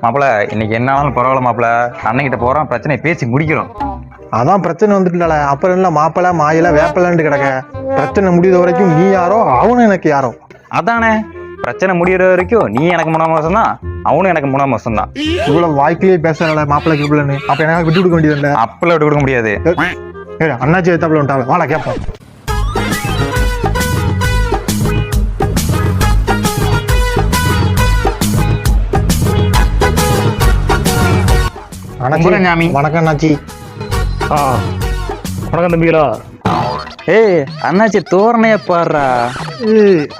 மாப்பிள்ள இன்னைக்கு என்ன ஆனாலும் பரவாயில்ல மாப்பிள்ள. அண்ணன்கிட்ட போறோம், பிரச்சனை பேசி முடிக்கிறோம். அதான் பிரச்சனை வந்துட்டுல, அப்புறம் என்ன மாப்பிள்ள மாயில வேப்பலன்ட்டு கிடக்க. பிரச்சனை முடியுற வரைக்கும் நீ யாரோ அவனும் எனக்கு யாரோ. அதானே, பிரச்சனை முடியற வரைக்கும் நீ எனக்கு 3 மாசம் தான், அவனும் எனக்கு 3 மாசம் தான். இவ்வளவு வாய்க்கிலேயே பேசல மாப்பிள்ளை கிப்பிள்ளன்னு, அப்ப எனக்கு விட்டு கொடுக்க வேண்டியது இல்லை. அப்பெல்லாம் விட்டு கொடுக்க முடியாது. அண்ணாச்சி எடுத்தாப்புல வந்துட்டாங்க, வாடா கேட்போம். வணக்கம் அண்ணாச்சி. வணக்கம் தம்பிகளா. ஏய் அண்ணாச்சி தோரணைய பாடுறா.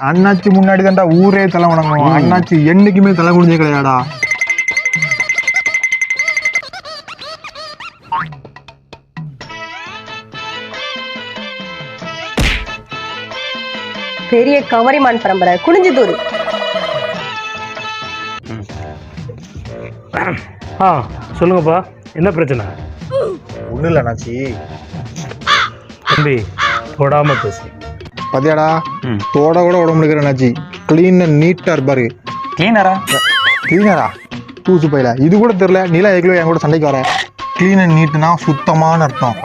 அண்ணாச்சி முன்னாடி தான்டா ஊரே தலை வணங்கும். அண்ணாச்சி என்னைக்குமே தலை குடிஞ்சே கிடையாடா. பெரிய கவரிமான் பரம்பரை குனிஞ்சு தூரு. சொல்லுங்கப்பா, என்ன பிரச்சனை? ஒன்றும் இல்லை அண்ணாச்சி. தம்பி தொடாம பேசு. பத்தியாடா, தோட கூட உடம்பு எடுக்கிற அண்ணாச்சி. கிளீன் அண்ட் நீட்டா இருப்பாரு. கிளீனரா? கிளீனரா தூசு பையில இது கூட தெரியல. நீலா ஏற்கனவே என் கூட சண்டைக்கு வர. கிளீன் அண்ட் நீட்னா சுத்தமான அர்த்தம்.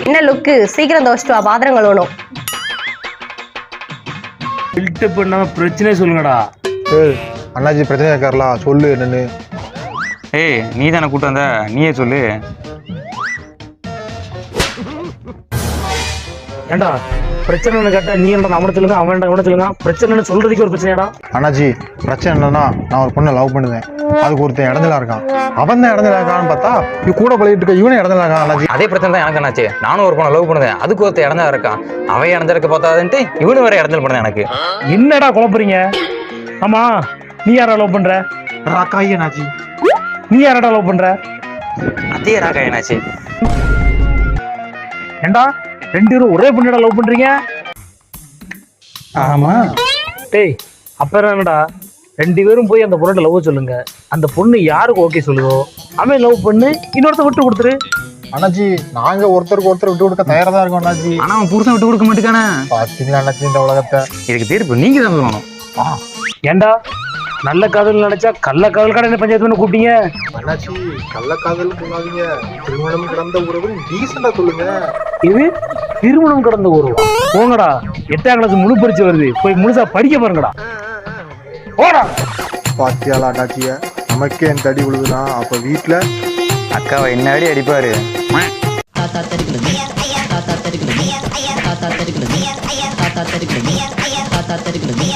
என்ன லுக்கு, சீக்கிரம் தோச்சிட்டு வா, பாத்திரங்கள் வேணும். பில்டப் பண்ணாம பிரச்சனை சொல்லுங்கடா. அண்ணாச்சி பிரச்சனை இருக்காருலா, சொல்லு என்னன்னு. ஏய் நீ தானே கூட்டு வந்த, நீயே சொல்லு. ஏண்டா பிரச்சனை கேட்டா நீ என்ன அவனை சொல்லுங்க, அவன் அவனை சொல்லுங்க. பிரச்சனைன்னு சொல்றதுக்கு ஒரு பிரச்சனைடா. அண்ணாச்சி பிரச்சனை என்னன்னா, நான் ஒரு பொண்ணை லவ் பண்ணுவேன். அதுக்கு ஒருத்தன் இடத்துல இருக்கான். அவன் தான் இடத்துல இருக்கான்னு பார்த்தா இது கூட பழகிட்டு இருக்க இவனே இடத்துல இருக்கான். அண்ணாச்சி அதே பிரச்சனை தான் எனக்கு அண்ணாச்சி. நானும் ஒரு பொண்ணை லவ் பண்ணுவேன், அதுக்கு ஒருத்த இடந்தா இருக்கான். அவன் இடந்திருக்க பார்த்தாதுன்ட்டு இவனு வேற இடத்துல பண்ணுவேன். எனக்கு என்னடா குழப்பறீங்க? ஆமா, நீ யாரா லவ் பண்ற? ராக்காய் அண்ணாச்சி. நீ யாரடா லவ் பண்ற? அதே ராக்கா என்னாச்சு? ஏண்டா 2 பேரும் ஒரே பொண்ணடா லவ் பண்றீங்க? ஆமா. டேய் அப்புறம் என்னடா, 2 பேரும் போய் அந்த பொண்ணோட லவ் சொல்லுங்க. அந்த பொண்ணு யாருக்கு ஓகே சொல்லுதோ அவன் லவ் பண்ணு, இன்னொருத்த விட்டு கொடுத்துரு. அண்ணாச்சி நாங்க ஒருத்தருக்கு ஒருத்தர் விட்டு கொடுக்க தயாரா தான் இருக்கோம் அண்ணாச்சி. ஆனா அவன் புருஷன் விட்டு கொடுக்க மாட்டேங்கானே. பாத்தீங்களா அண்ணாச்சி இந்த உலகத்தை. இதுக்கு தீர்ப்பு நீங்க தான் சொல்லணும். ஏண்டா நல்ல காதல் நினைச்சா கள்ள காதல் கடை என்ன பஞ்சாயத்து பண்ண கூப்பிட்டீங்க? அண்ணாச்சி கள்ளக்காதல் சொல்லாதீங்க. திருமணம் கடந்த உறவு டீசெண்டா சொல்லுங்க. இது திருமணம் கடந்த உறவு? போங்கடா, 8ஆம் கிளாஸ் முழு பரிச்சு வருது, போய் முழுசா படிக்க பாருங்கடா. போடா. பாத்தியாலா அண்ணாச்சிய, நமக்கே என் தடி விழுதுனா அப்ப வீட்டுல அக்காவை என்ன அடி அடிப்பாரு. தாத்தா தெரிகிறது, தாத்தா தெரிகிறது, தாத்தா தெரிகிறது, தாத்தா தெரிகிறது, தாத்தா தெரிகிறது.